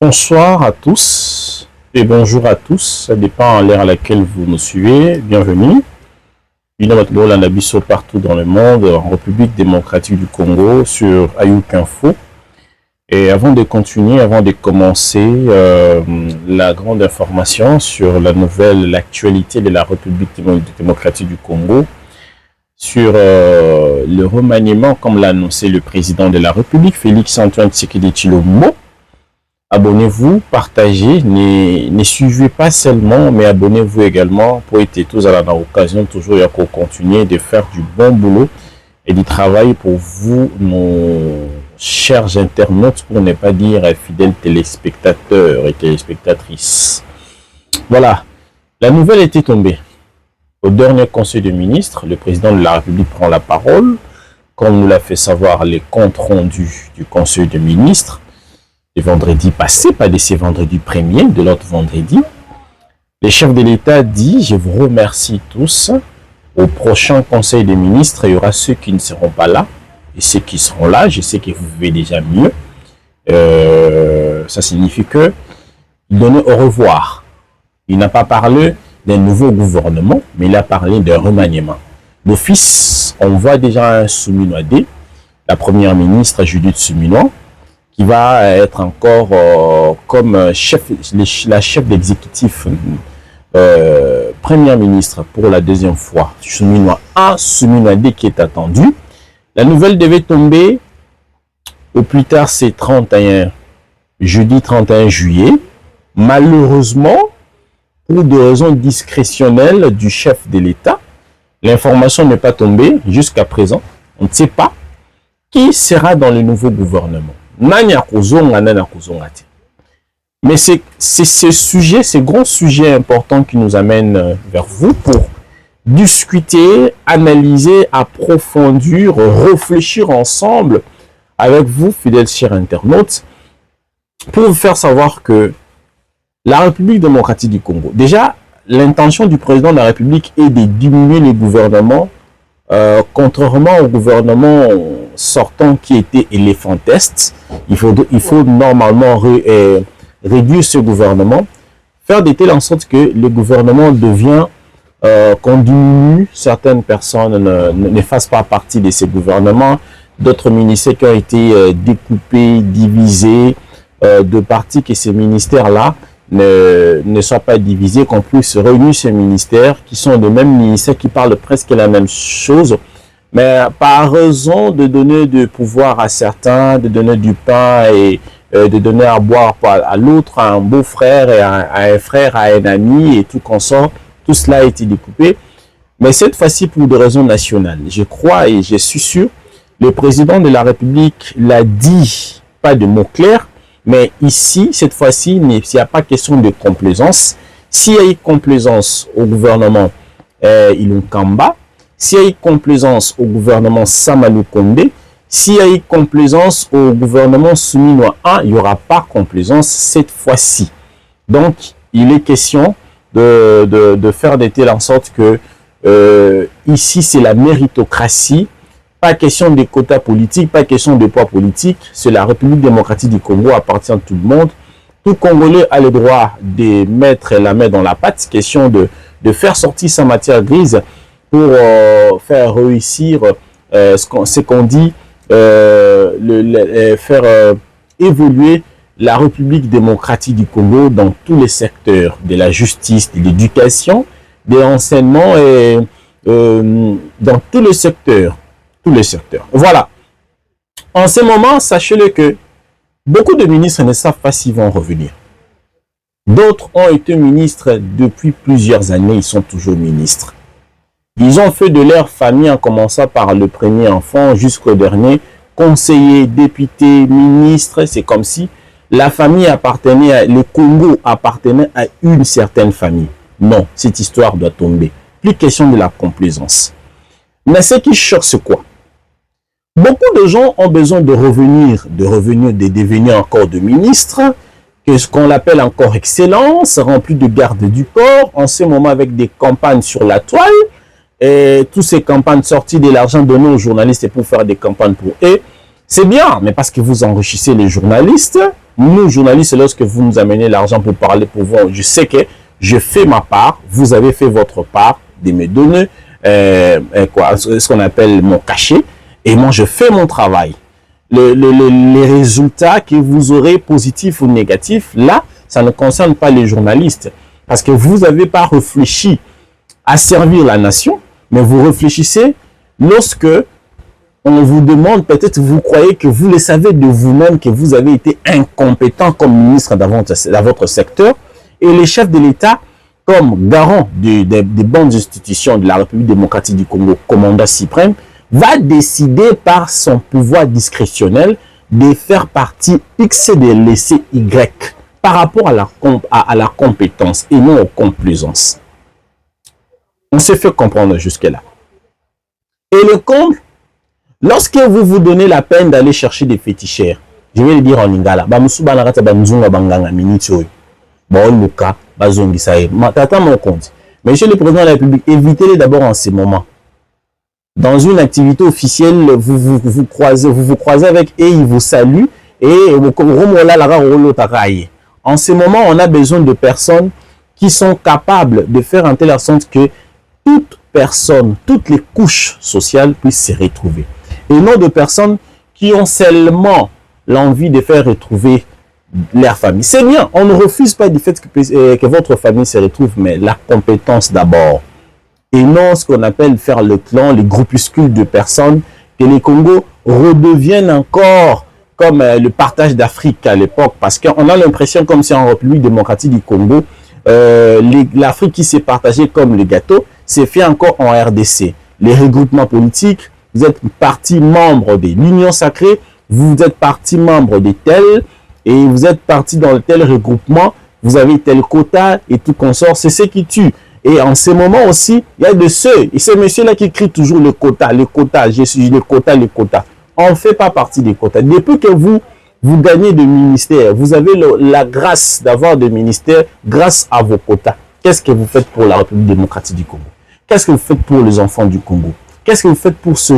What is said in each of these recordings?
Bonsoir à tous et bonjour à tous, ça dépend à l'ère à laquelle vous nous suivez, bienvenue. Partout dans le monde, en République démocratique du Congo, sur Ayuk Info. Et avant de continuer, avant de commencer la grande information sur l'actualité de la République démocratique du Congo, sur le remaniement, comme l'a annoncé le président de la République, Félix-Antoine Tshisekedi Tshilombo. Abonnez-vous, partagez, ne suivez pas seulement, mais abonnez-vous également pour être tous à l'occasion, toujours et encore continuer de faire du bon boulot et du travail pour vous, nos chers internautes, pour ne pas dire fidèles téléspectateurs et téléspectatrices. Voilà, la nouvelle était tombée. Au dernier conseil des ministres, le président de la République prend la parole, comme nous l'a fait savoir les comptes rendus du conseil des ministres. Le vendredi passé, pas de ce vendredi premier, de l'autre vendredi, le chef de l'État dit « Je vous remercie tous. Au prochain conseil des ministres, il y aura ceux qui ne seront pas là et ceux qui seront là. Je sais que vous vivez déjà mieux. » Ça signifie que il donnait au revoir. Il n'a pas parlé d'un nouveau gouvernement, mais il a parlé d'un remaniement. D'office, on voit déjà un Souminoadé, la première ministre Judith Suminwa, qui va être encore comme la chef d'exécutif première ministre pour la deuxième fois. Souminoadé qui est attendu. La nouvelle devait tomber au plus tard, c'est jeudi 31 juillet. Malheureusement, pour des raisons discrétionnelles du chef de l'État, l'information n'est pas tombée jusqu'à présent. On ne sait pas qui sera dans le nouveau gouvernement. Mais c'est ce grand sujet important qui nous amène vers vous pour discuter, analyser, approfondir, réfléchir ensemble avec vous, fidèles chers internautes, pour vous faire savoir que la République démocratique du Congo, déjà, l'intention du président de la République est de diminuer les gouvernements, contrairement au gouvernement sortant qui était éléphantesque. Il faut normalement réduire ce gouvernement, faire de telle en sorte que le gouvernement devient, qu'on diminue, certaines personnes ne fassent pas partie de ces gouvernements, d'autres ministères qui ont été découpés, divisés, de partie que ces ministères-là ne soient pas divisés, qu'on puisse réunir ces ministères qui sont les mêmes ministères qui parlent presque la même chose, mais par raison de donner du pouvoir à certains, de donner du pain et de donner à boire à l'autre, à un beau-frère et à un frère, à un ami et tout consort, tout cela a été découpé. Mais cette fois-ci pour des raisons nationales. Je crois et je suis sûr, le président de la République l'a dit, pas de mots clairs, mais ici, cette fois-ci, il n'y a pas question de complaisance. S'il y a eu complaisance au gouvernement Ilunkamba, s'il y a eu complaisance au gouvernement Samalou Kondé, s'il y a eu complaisance au gouvernement Souminoa 1, il n'y aura pas complaisance cette fois-ci. Donc, il est question de faire de telle en sorte que ici, c'est la méritocratie. Pas question de quotas politiques, pas question de poids politique. C'est la République démocratique du Congo, appartient à tout le monde. Tout Congolais a le droit de mettre la main dans la pâte. Question de faire sortir sa matière grise pour faire réussir ce qu'on dit, faire évoluer la République démocratique du Congo dans tous les secteurs, de la justice, de l'éducation, de l'enseignement et dans tous les secteurs. Voilà. En ce moment, sachez-le que beaucoup de ministres ne savent pas s'ils vont revenir. D'autres ont été ministres depuis plusieurs années, ils sont toujours ministres. Ils ont fait de leur famille, en commençant par le premier enfant jusqu'au dernier, conseiller, député, ministre. C'est comme si la famille appartenait, le Congo appartenait à une certaine famille. Non, cette histoire doit tomber. Plus question de la complaisance. Mais ce qui choque, c'est quoi? Beaucoup de gens ont besoin de devenir encore de ministres, que ce qu'on appelle encore excellence, rempli de garde du corps, en ce moment avec des campagnes sur la toile, toutes ces campagnes sorties de l'argent donné aux journalistes pour faire des campagnes pour eux, c'est bien, mais parce que vous enrichissez les journalistes. Nous, journalistes, lorsque vous nous amenez l'argent pour parler pour vous, je sais que je fais ma part, vous avez fait votre part de me donner ce qu'on appelle mon cachet, et moi, je fais mon travail. Les résultats que vous aurez, positifs ou négatifs, là, ça ne concerne pas les journalistes, parce que vous n'avez pas réfléchi à servir la nation, mais vous réfléchissez lorsque on vous demande, peut-être vous croyez que vous le savez de vous-même, que vous avez été incompétent comme ministre dans votre secteur, et les chefs de l'État, comme garant des bonnes institutions de la République démocratique du Congo, commandant suprême, va décider par son pouvoir discrétionnel de faire partie X et de laisser Y par rapport à la compétence et non aux complaisances. On s'est fait comprendre jusque-là. Et le comble, lorsque vous vous donnez la peine d'aller chercher des féticheurs, je vais le dire en lingala, Monsieur le Président de la République, évitez-les d'abord en ces moments. Dans une activité officielle, vous vous croisez avec et il vous salue et en ce moment, on a besoin de personnes qui sont capables de faire en telle sorte que toute personne, toutes les couches sociales puissent se retrouver. Et non de personnes qui ont seulement l'envie de faire retrouver leur famille. C'est bien, on ne refuse pas du fait que votre famille se retrouve, mais la compétence d'abord. Et non ce qu'on appelle faire le clan, les groupuscules de personnes, que les Congos redeviennent encore comme le partage d'Afrique à l'époque, parce qu'on a l'impression comme si en République démocratique du Congo, l'Afrique qui s'est partagée comme le gâteau, c'est fait encore en RDC. Les regroupements politiques, vous êtes partie membre de l'Union sacrée, vous êtes partie membre de tel, et vous êtes parti dans tel regroupement, vous avez tel quota et tout consort, c'est ce qui tue. Et en ce moment aussi, il y a de ceux, et ces messieurs-là qui crient toujours le quota, je suis le quota, le quota. On ne fait pas partie des quotas. Depuis que vous gagnez des ministères, vous avez la grâce d'avoir des ministères grâce à vos quotas. Qu'est-ce que vous faites pour la République démocratique du Congo? Qu'est-ce que vous faites pour les enfants du Congo? Qu'est-ce que vous faites pour ce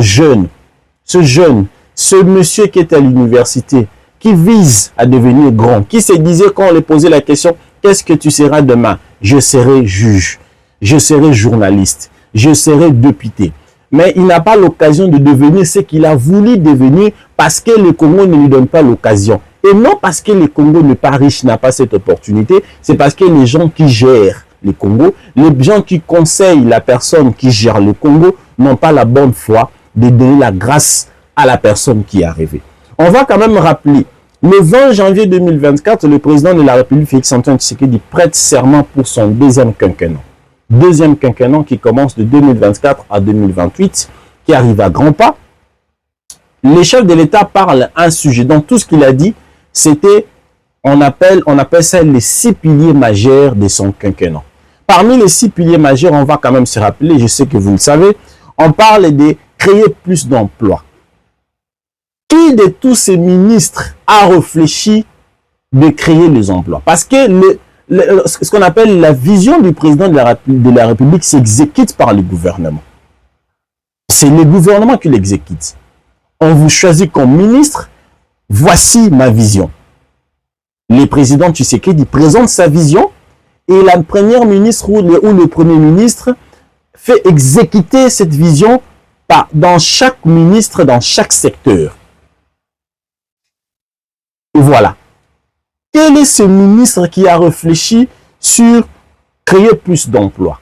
monsieur qui est à l'université, qui vise à devenir grand, qui se disait quand on lui posait la question, qu'est-ce que tu seras demain? Je serai juge, je serai journaliste, je serai député. Mais il n'a pas l'occasion de devenir ce qu'il a voulu devenir parce que le Congo ne lui donne pas l'occasion. Et non parce que le Congo n'est pas riche, n'a pas cette opportunité, c'est parce que les gens qui gèrent le Congo, les gens qui conseillent la personne qui gère le Congo n'ont pas la bonne foi de donner la grâce à la personne qui est arrivée. On va quand même rappeler, le 20 janvier 2024, le président de la République, Félix-Antoine Tshisekedi, prête serment pour son deuxième quinquennat. Deuxième quinquennat qui commence de 2024 à 2028, qui arrive à grands pas. Les chefs de l'État parlent un sujet. Donc tout ce qu'il a dit, c'était, on appelle ça les 6 piliers majeurs de son quinquennat. Parmi les 6 piliers majeurs, on va quand même se rappeler, je sais que vous le savez, on parle de créer plus d'emplois. Qui de tous ces ministres a réfléchi de créer les emplois? Parce que ce qu'on appelle la vision du président de la République s'exécute par le gouvernement. C'est le gouvernement qui l'exécute. On vous choisit comme ministre, voici ma vision. Le président Tshisekedi présente sa vision et la première ministre ou le premier ministre fait exécuter cette vision dans chaque ministre, dans chaque secteur. Et voilà. Quel est ce ministre qui a réfléchi sur créer plus d'emplois?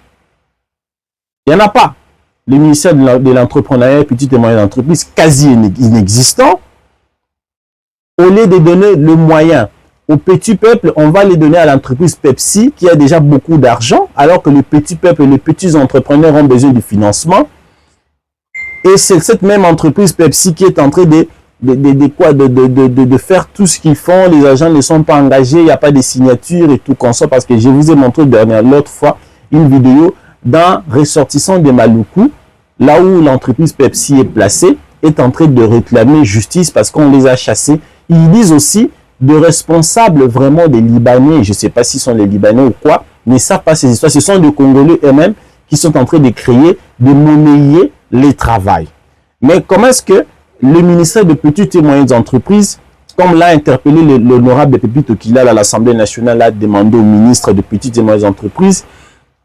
Il n'y en a pas. Le ministère de l'entrepreneuriat, petites et moyennes entreprises, quasi inexistant. Au lieu de donner le moyen au petit peuple, on va les donner à l'entreprise Pepsi qui a déjà beaucoup d'argent, alors que le petit peuple et les petits entrepreneurs ont besoin de financement. Et c'est cette même entreprise Pepsi qui est en train de faire tout ce qu'ils font. Les agents ne sont pas engagés, il n'y a pas de signature et tout comme ça, parce que je vous ai montré l'autre fois une vidéo d'un ressortissant de Maluku, là où l'entreprise Pepsi est placée, est en train de réclamer justice parce qu'on les a chassés. Ils disent aussi de responsables vraiment des Libanais, je ne sais pas s'ils sont les Libanais ou quoi, mais ça passe ces histoires. Ce sont des Congolais eux-mêmes qui sont en train de créer, de monnayer les travails. Mais comment est-ce que le ministère de Petites et Moyennes Entreprises, comme l'a interpellé l'honorable Pépito Kilala à l'Assemblée nationale, a demandé au ministre de Petites et Moyennes Entreprises,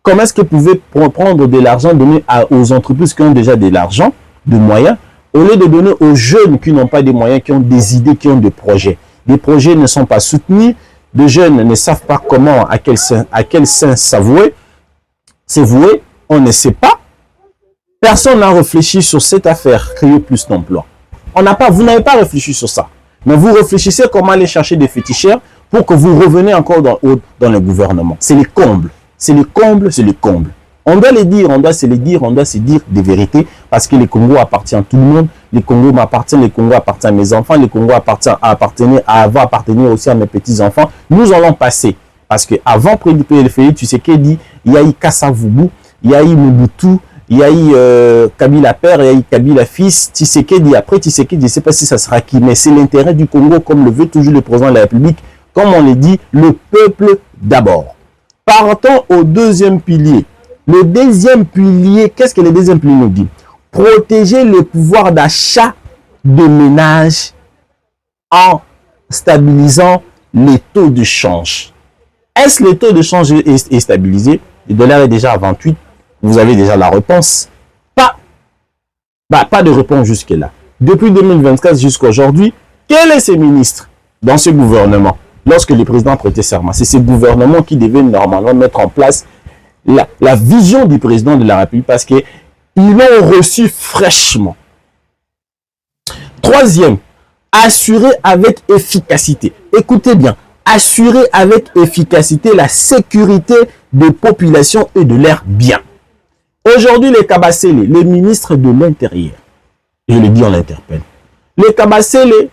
comment est-ce qu'ils pouvaient prendre de l'argent donné aux entreprises qui ont déjà de l'argent, de moyens, au lieu de donner aux jeunes qui n'ont pas de moyens, qui ont des idées, qui ont des projets. Les projets ne sont pas soutenus, les jeunes ne savent pas comment, à quel sein s'avouer, on ne sait pas. Personne n'a réfléchi sur cette affaire, créer plus d'emplois. Vous n'avez pas réfléchi sur ça. Mais vous réfléchissez comment aller chercher des féticheurs pour que vous reveniez encore dans le gouvernement. C'est le comble. C'est le comble, c'est le comble. On doit les dire, on doit se les dire, on doit se dire des vérités parce que le Congo appartient à tout le monde. Le Congo m'appartient, le Congo appartient à mes enfants, le Congo va appartenir aussi à mes petits-enfants. Nous allons passer. Parce qu'avant Félix Tshisekedi, il y a eu Kassavubu, il y a eu Mobutu, il y a eu Kabila père, il y a eu Kabila fils, Tshisekedi. Après Tshisekedi, je ne sais pas si ça sera qui, mais c'est l'intérêt du Congo, comme le veut toujours le président de la République, comme on le dit, le peuple d'abord. Partons au deuxième pilier. Le deuxième pilier, qu'est-ce que le deuxième pilier nous dit? Protéger le pouvoir d'achat des ménages en stabilisant les taux de change. Est-ce que le taux de change est stabilisé? Le dollar est déjà à 28. Vous avez déjà la réponse. Pas de réponse jusque-là. Depuis 2024 jusqu'à aujourd'hui, quel est ce ministre dans ce gouvernement? Lorsque le président prêtait serment, c'est ce gouvernement qui devait normalement mettre en place la vision du président de la République parce qu'ils l'ont reçu fraîchement. Troisième, assurer avec efficacité. Écoutez bien, assurer avec efficacité la sécurité des populations et de leurs biens. Aujourd'hui, les Kabasele, les ministres de l'Intérieur, je le dis, on l'interpelle. Les Kabasele,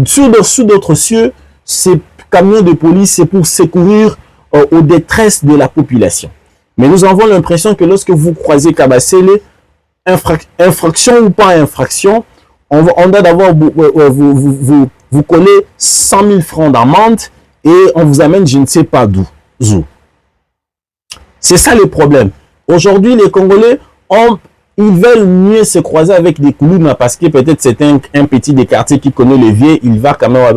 sous d'autres cieux, ces camions de police, c'est pour secourir aux détresses de la population. Mais nous avons l'impression que lorsque vous croisez Kabasele, infraction ou pas infraction, on doit d'abord vous coller 100 000 francs d'amende et on vous amène je ne sais pas d'où. C'est ça le problème. Aujourd'hui, les Congolais, ils veulent mieux se croiser avec des Koulouna parce que peut-être c'est un petit des quartiers qui connaît le vieux, il va quand même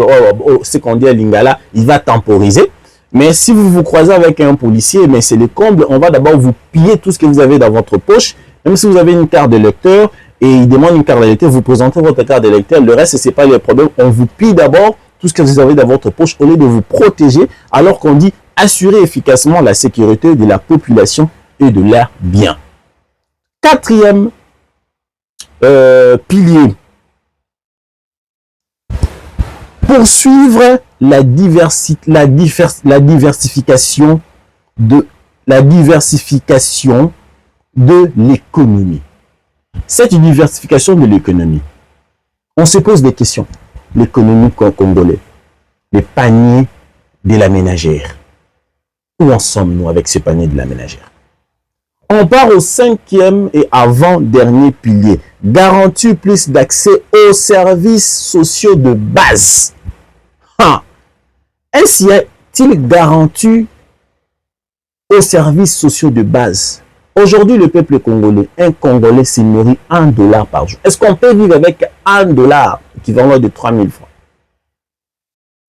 ce qu'on dit à Lingala, il va temporiser. Mais si vous vous croisez avec un policier, mais c'est le comble, on va d'abord vous piller tout ce que vous avez dans votre poche. Même si vous avez une carte de lecteur et il demande une carte de lecteur, vous présentez votre carte de lecteur. Le reste, ce n'est pas le problème. On vous pille d'abord tout ce que vous avez dans votre poche au lieu de vous protéger, alors qu'on dit assurer efficacement la sécurité de la population et de leurs biens. Quatrième pilier. Poursuivre la diversification de l'économie. Cette diversification de l'économie, on se pose des questions. L'économie congolaise, les paniers de la ménagère. Où en sommes-nous avec ce panier de la ménagère? On part au cinquième et avant-dernier pilier. Garantir plus d'accès aux services sociaux de base. Est-ce qu'il garantit aux services sociaux de base? Aujourd'hui, le peuple congolais, un Congolais se nourrit $1 par jour. Est-ce qu'on peut vivre avec $1 équivalent de 3 000 francs?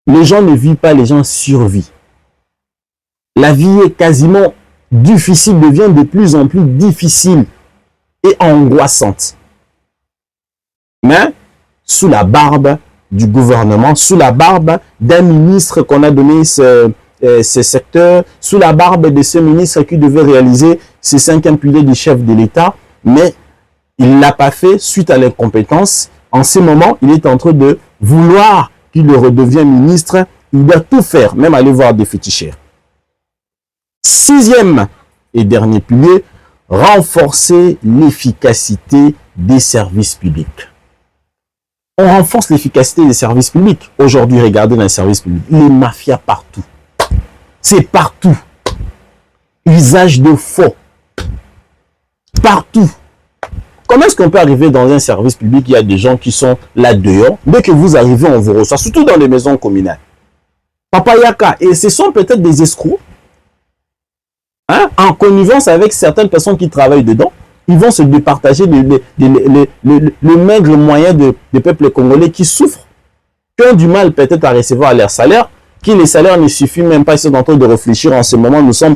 Les gens ne vivent pas, les gens survivent. La vie est quasiment difficile, devient de plus en plus difficile et angoissante. Mais sous la barbe du gouvernement, sous la barbe d'un ministre qu'on a donné ce secteur, sous la barbe de ce ministre qui devait réaliser ces 5e piliers du chef de l'État, mais il ne l'a pas fait suite à l'incompétence. En ce moment, il est en train de vouloir qu'il redevienne ministre. Il doit tout faire, même aller voir des féticheurs. 6e et dernier pilier, renforcer l'efficacité des services publics. On renforce l'efficacité des services publics. Aujourd'hui, regardez dans les services publics, les mafias partout. C'est partout. Usage de faux. Partout. Comment est-ce qu'on peut arriver dans un service public, il y a des gens qui sont là dehors, dès que vous arrivez, on vous reçoit, surtout dans les maisons communales. Papa Yaka, et ce sont peut-être des escrocs. hein, en connivence avec certaines personnes qui travaillent dedans, ils vont se départager le maigre moyen des peuples congolais qui souffrent, qui ont du mal peut-être à recevoir leur salaire, qui les salaires ne suffisent même pas, ils sont en train de réfléchir en ce moment. Nous sommes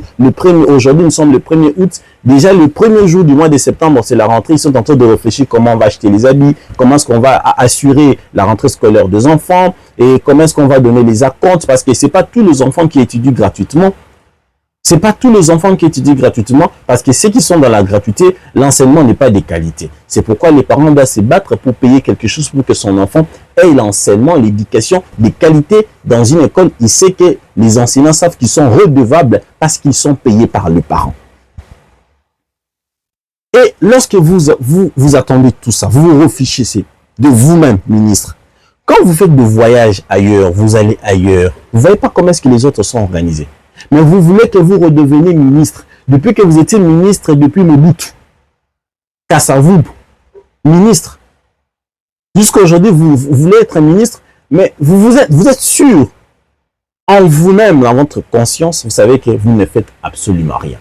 aujourd'hui nous sommes le 1er août. Déjà le premier jour du mois de septembre, c'est la rentrée. Ils sont en train de réfléchir comment on va acheter les habits, comment est-ce qu'on va assurer la rentrée scolaire des enfants et comment est-ce qu'on va donner les acomptes, parce que c'est pas tous les enfants qui étudient gratuitement. C'est pas tous les enfants qui étudient gratuitement, parce que ceux qui sont dans la gratuité, l'enseignement n'est pas de qualité. C'est pourquoi les parents doivent se battre pour payer quelque chose pour que son enfant ait l'enseignement, l'éducation de qualité dans une école. Il sait que les enseignants savent qu'ils sont redevables parce qu'ils sont payés par les parents. Et lorsque vous attendez tout ça, vous vous réfléchissez de vous-même, ministre. Quand vous faites des voyages ailleurs, vous allez ailleurs, vous ne voyez pas comment est-ce que les autres sont organisés. Mais vous voulez que vous redeveniez ministre. Depuis que vous étiez ministre, depuis le doute, Kassavoub, ministre. Jusqu'à aujourd'hui, vous voulez être ministre, mais vous êtes sûr, en vous-même, dans votre conscience, vous savez que vous ne faites absolument rien.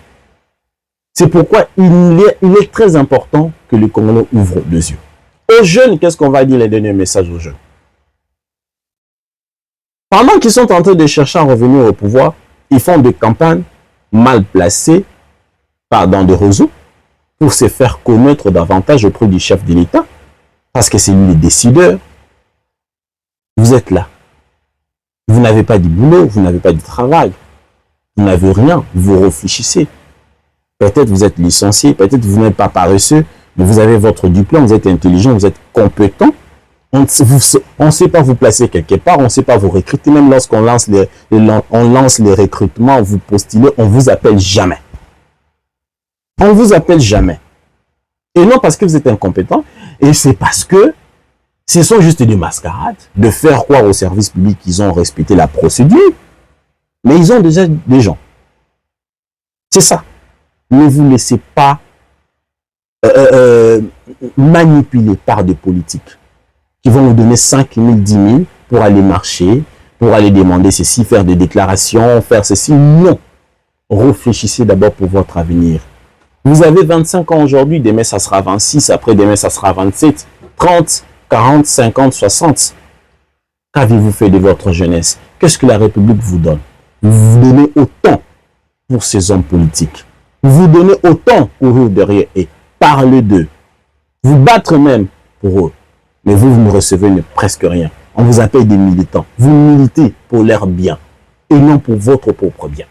C'est pourquoi il est très important que les Congolais ouvrent les yeux. Aux jeunes, qu'est-ce qu'on va dire, les derniers messages aux jeunes? Pendant qu'ils sont en train de chercher à revenir au pouvoir, ils font des campagnes mal placées dans des réseaux pour se faire connaître davantage auprès du chef de l'État, parce que c'est lui le décideur. Vous êtes là. Vous n'avez pas du boulot, vous n'avez pas de travail, vous n'avez rien, vous réfléchissez. Peut-être vous êtes licencié, peut-être vous n'êtes pas paresseux, mais vous avez votre diplôme, vous êtes intelligent, vous êtes compétent. On ne sait pas vous placer quelque part, on ne sait pas vous recruter. Même lorsqu'on lance les recrutements, vous postulez, on ne vous appelle jamais. On ne vous appelle jamais. Et non parce que vous êtes incompétent, et c'est parce que ce sont juste des mascarades, de faire croire au service public qu'ils ont respecté la procédure, mais ils ont déjà des gens. C'est ça. Ne vous laissez pas manipuler par des politiques qui vont nous donner 5 000, 10 000 pour aller marcher, pour aller demander ceci, faire des déclarations, faire ceci. Non. Réfléchissez d'abord pour votre avenir. Vous avez 25 ans aujourd'hui, demain ça sera 26, après demain ça sera 27, 30, 40, 50, 60. Qu'avez-vous fait de votre jeunesse? Qu'est-ce que la République vous donne? Vous donnez autant pour ces hommes politiques. Vous donnez autant pour eux derrière et parlez d'eux. Vous battre même pour eux. Mais vous ne recevez presque rien. On vous appelle des militants. Vous militez pour leur bien et non pour votre propre bien.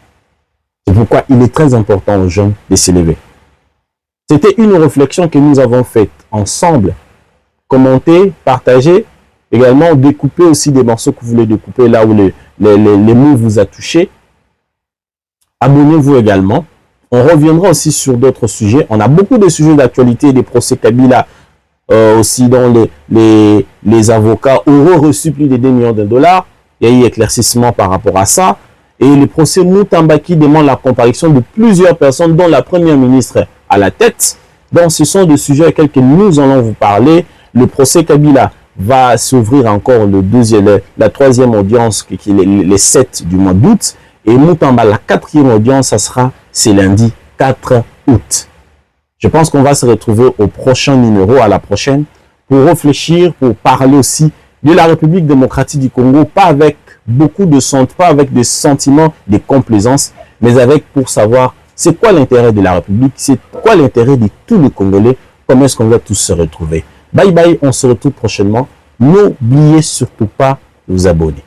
C'est pourquoi il est très important aux jeunes de s'élever. C'était une réflexion que nous avons faite ensemble. Commentez, partagez, également découpez aussi des morceaux que vous voulez découper là où les mots vous a touché. Abonnez-vous également. On reviendra aussi sur d'autres sujets. On a beaucoup de sujets d'actualité, des procès Kabila aussi dont les avocats auront reçu plus de 2 millions de dollars. Il y a eu éclaircissement par rapport à ça. Et le procès Moutamba qui demande la comparution de plusieurs personnes, dont la première ministre à la tête. Donc ce sont des sujets auxquels nous allons vous parler. Le procès Kabila va s'ouvrir encore la 3e audience qui est les 7 du mois d'août. Et Moutamba, la 4e audience, ça sera ce lundi 4 août. Je pense qu'on va se retrouver au prochain numéro, à la prochaine, pour réfléchir, pour parler aussi de la République démocratique du Congo, pas avec beaucoup de pas avec des sentiments de complaisance, mais avec pour savoir c'est quoi l'intérêt de la République, c'est quoi l'intérêt de tous les Congolais, comment est-ce qu'on va tous se retrouver. Bye bye, on se retrouve prochainement. N'oubliez surtout pas de vous abonner.